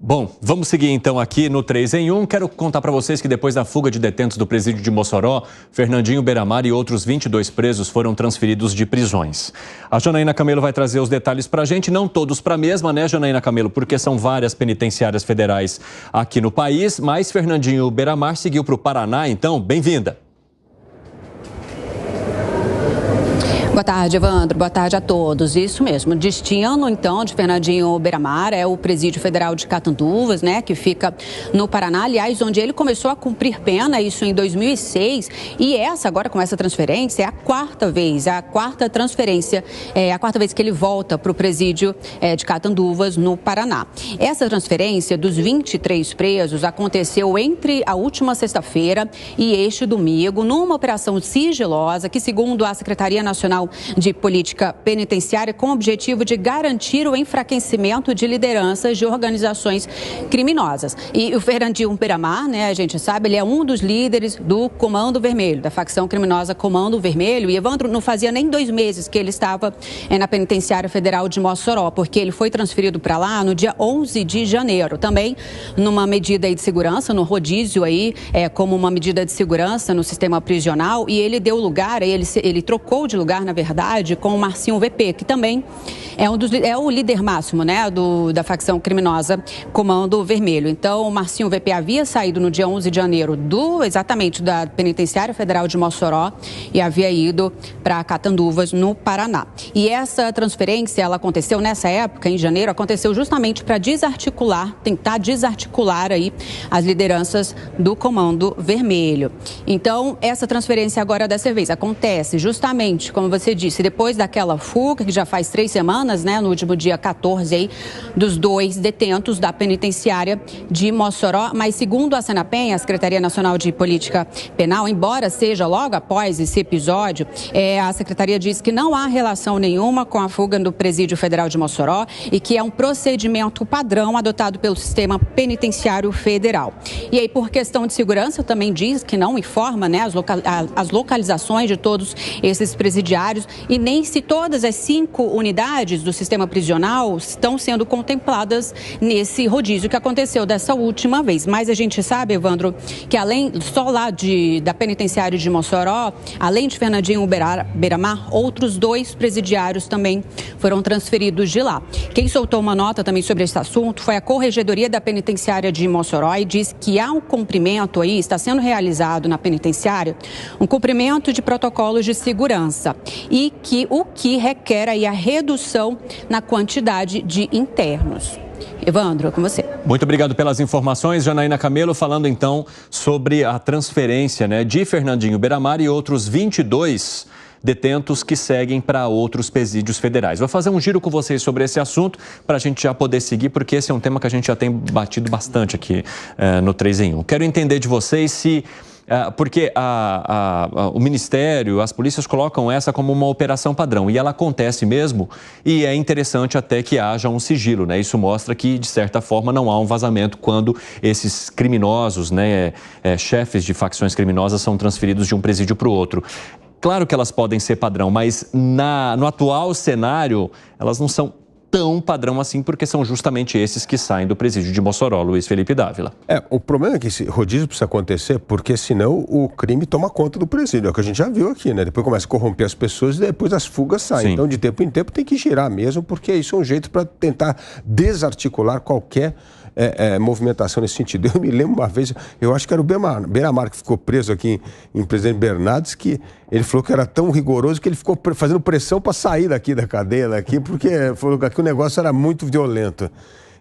Bom, vamos seguir então aqui no 3 em 1. Quero contar para vocês que depois da fuga de detentos do presídio de Mossoró, Fernandinho Beiramar e outros 22 presos foram transferidos de prisões. A Janaína Camelo vai trazer os detalhes para a gente, não todos para a mesma, né, Janaína Camelo? Porque são várias penitenciárias federais aqui no país, mas Fernandinho Beiramar seguiu para o Paraná, então, bem-vinda. Boa tarde, Evandro. Boa tarde a todos. Isso mesmo. O destino, então, de Fernandinho Beiramar é o Presídio Federal de Catanduvas, né, que fica no Paraná, aliás, onde ele começou a cumprir pena, isso em 2006. E essa, agora com essa transferência, é a quarta vez, a quarta transferência, a quarta vez que ele volta para o Presídio de Catanduvas, no Paraná. Essa transferência dos 23 presos aconteceu entre a última sexta-feira e este domingo, numa operação sigilosa que, segundo a Secretaria Nacional de Política Penitenciária, com o objetivo de garantir o enfraquecimento de lideranças de organizações criminosas. E o Fernandinho Beiramar, né, a gente sabe, ele é um dos líderes do Comando Vermelho, da facção criminosa Comando Vermelho. E Evandro, não fazia nem 2 meses que ele estava na Penitenciária Federal de Mossoró, porque ele foi transferido para lá no dia 11 de janeiro, também numa medida aí de segurança, no rodízio aí, como uma medida de segurança no sistema prisional, e ele deu lugar, ele trocou de lugar, na verdade, com o Marcinho VP, que também é o líder máximo, né, da facção criminosa Comando Vermelho. Então, o Marcinho VP havia saído no dia 11 de janeiro exatamente da Penitenciária Federal de Mossoró e havia ido para Catanduvas, no Paraná. E essa transferência, ela aconteceu nessa época, em janeiro, aconteceu justamente para tentar desarticular aí as lideranças do Comando Vermelho. Então, essa transferência agora dessa vez acontece justamente, como você disse, depois daquela fuga, que já faz 3 semanas, né, no último dia 14 aí, dos 2 detentos da penitenciária de Mossoró. Mas segundo a Senapen, a Secretaria Nacional de Política Penal, embora seja logo após esse episódio, a Secretaria diz que não há relação nenhuma com a fuga do Presídio Federal de Mossoró e que é um procedimento padrão adotado pelo Sistema Penitenciário Federal. E aí, por questão de segurança, também diz que não informa, né, as localizações de todos esses presidiários, e nem se todas as 5 unidades do sistema prisional estão sendo contempladas nesse rodízio que aconteceu dessa última vez. Mas a gente sabe, Evandro, que só lá da penitenciária de Mossoró, além de Fernandinho Beiramar, outros 2 presidiários também foram transferidos de lá. Quem soltou uma nota também sobre esse assunto foi a Corregedoria da Penitenciária de Mossoró e diz que há um cumprimento aí, está sendo realizado na penitenciária, um cumprimento de protocolos de segurança e que o que requer aí a redução na quantidade de internos. Evandro, com você. Muito obrigado pelas informações. Janaína Camelo falando então sobre a transferência, né, de Fernandinho Beiramar e outros 22 detentos que seguem para outros presídios federais. Vou fazer um giro com vocês sobre esse assunto para a gente já poder seguir, porque esse é um tema que a gente já tem batido bastante aqui no 3 em 1. Quero entender de vocês se... porque o Ministério, as polícias colocam essa como uma operação padrão e ela acontece mesmo, e é interessante até que haja um sigilo, né? Isso mostra que, de certa forma, não há um vazamento quando esses criminosos, né, chefes de facções criminosas são transferidos de um presídio para o outro. Claro que elas podem ser padrão, mas no atual cenário, elas não são tão padrão assim, porque são justamente esses que saem do presídio de Mossoró, Luiz Felipe Dávila. O problema é que esse rodízio precisa acontecer, porque senão o crime toma conta do presídio, é o que a gente já viu aqui, né? Depois começa a corromper as pessoas e depois as fugas saem. Sim. Então, de tempo em tempo, tem que girar mesmo, porque isso é um jeito para tentar desarticular qualquer movimentação nesse sentido. Eu me lembro uma vez, eu acho que era o Beiramar que ficou preso aqui em Presidente Bernardes, que ele falou que era tão rigoroso que ele ficou fazendo pressão para sair daqui da cadeia, porque falou que o negócio era muito violento.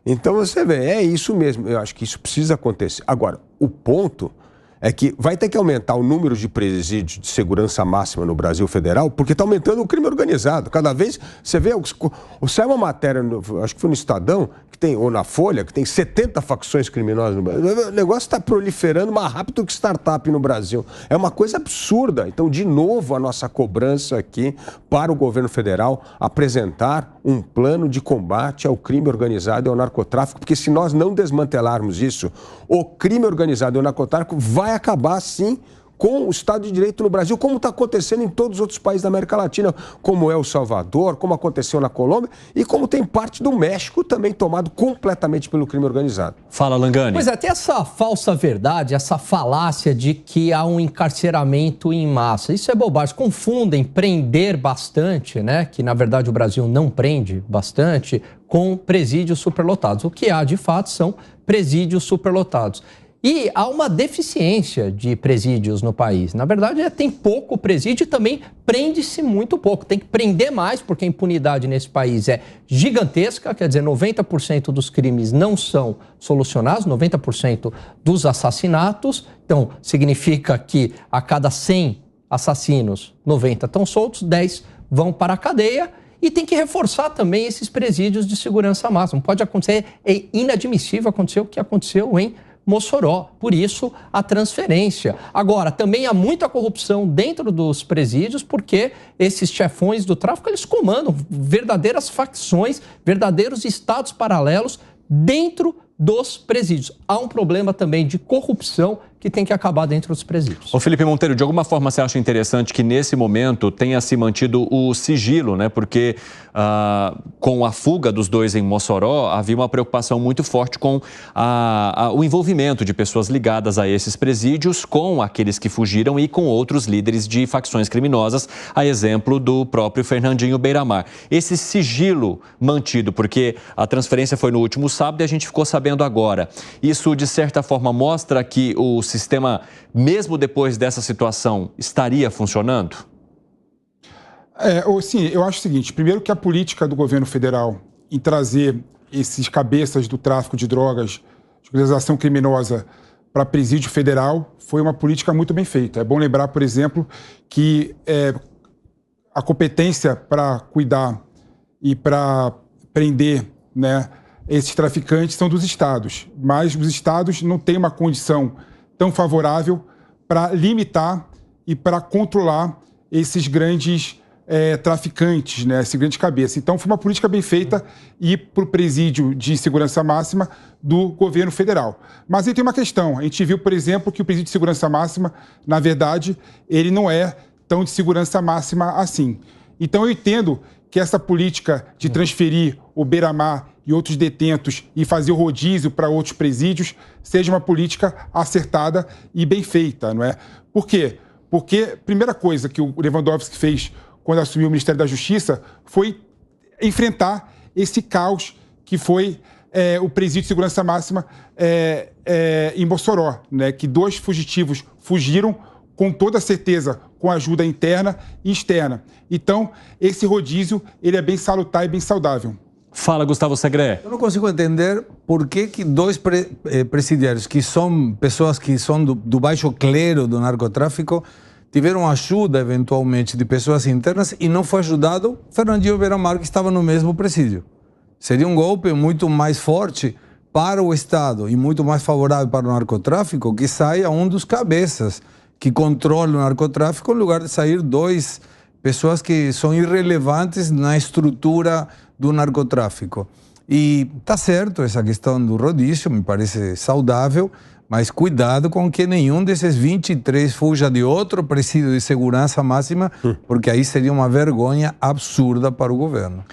Então você vê, é isso mesmo, eu acho que isso precisa acontecer. Agora, o ponto é que vai ter que aumentar o número de presídios de segurança máxima no Brasil Federal, porque está aumentando o crime organizado. Cada vez, você vê, saiu uma matéria, acho que foi no Estadão, ou na Folha, que tem 70 facções criminosas no Brasil. O negócio está proliferando mais rápido que startup no Brasil. É uma coisa absurda. Então, de novo, a nossa cobrança aqui para o governo federal apresentar um plano de combate ao crime organizado e ao narcotráfico, porque se nós não desmantelarmos isso, o crime organizado e o narcotráfico vai acabar, sim, com o Estado de Direito no Brasil, como está acontecendo em todos os outros países da América Latina, como é o Salvador, como aconteceu na Colômbia e como tem parte do México também tomado completamente pelo crime organizado. Fala, Langani. Pois é, tem essa falsa verdade, essa falácia de que há um encarceramento em massa. Isso é bobagem. Confundem prender bastante, né? Que na verdade o Brasil não prende bastante, com presídios superlotados. O que há de fato são presídios superlotados. E há uma deficiência de presídios no país. Na verdade, tem pouco presídio e também prende-se muito pouco. Tem que prender mais, porque a impunidade nesse país é gigantesca. Quer dizer, 90% dos crimes não são solucionados, 90% dos assassinatos. Então, significa que a cada 100 assassinos, 90 estão soltos, 10 vão para a cadeia. E tem que reforçar também esses presídios de segurança máxima. Pode acontecer, é inadmissível acontecer o que aconteceu em Mossoró, por isso a transferência. Agora, também há muita corrupção dentro dos presídios, porque esses chefões do tráfico, eles comandam verdadeiras facções, verdadeiros estados paralelos dentro dos presídios. Há um problema também de corrupção que tem que acabar dentro dos presídios. Ô Felipe Monteiro, de alguma forma você acha interessante que nesse momento tenha se mantido o sigilo, né? Porque com a fuga dos dois em Mossoró, havia uma preocupação muito forte com o envolvimento de pessoas ligadas a esses presídios com aqueles que fugiram e com outros líderes de facções criminosas, a exemplo do próprio Fernandinho Beiramar. Esse sigilo mantido, porque a transferência foi no último sábado e a gente ficou sabendo agora. Isso, de certa forma, mostra que o sistema, mesmo depois dessa situação, estaria funcionando? Sim, eu acho o seguinte. Primeiro que a política do governo federal em trazer esses cabeças do tráfico de drogas, de organização criminosa para presídio federal, foi uma política muito bem feita. É bom lembrar, por exemplo, que a competência para cuidar e para prender, né, esses traficantes são dos estados, mas os estados não têm uma condição tão favorável para limitar e para controlar esses grandes traficantes, né, esses grandes cabeças. Então, foi uma política bem feita e para o presídio de segurança máxima do governo federal. Mas aí tem uma questão. A gente viu, por exemplo, que o presídio de segurança máxima, na verdade, ele não é tão de segurança máxima assim. Então, eu entendo que essa política de transferir o Beiramar e outros detentos e fazer o rodízio para outros presídios seja uma política acertada e bem feita, não é? Por quê? Porque a primeira coisa que o Lewandowski fez quando assumiu o Ministério da Justiça foi enfrentar esse caos que foi o presídio de segurança máxima em Mossoró, né? Que 2 fugitivos fugiram com toda certeza com ajuda interna e externa. Então, esse rodízio ele é bem salutar e bem saudável. Fala, Gustavo Segré. Eu não consigo entender por que 2 presidiários, que são pessoas que são do baixo clero do narcotráfico, tiveram ajuda, eventualmente, de pessoas internas e não foi ajudado Fernandinho Beiramar, que estava no mesmo presídio. Seria um golpe muito mais forte para o Estado e muito mais favorável para o narcotráfico que saia um dos cabeças que controla o narcotráfico, em lugar de sair 2 pessoas que são irrelevantes na estrutura do narcotráfico. E tá certo essa questão do rodízio, me parece saudável, mas cuidado com que nenhum desses 23 fuja de outro presídio de segurança máxima, porque aí seria uma vergonha absurda para o governo.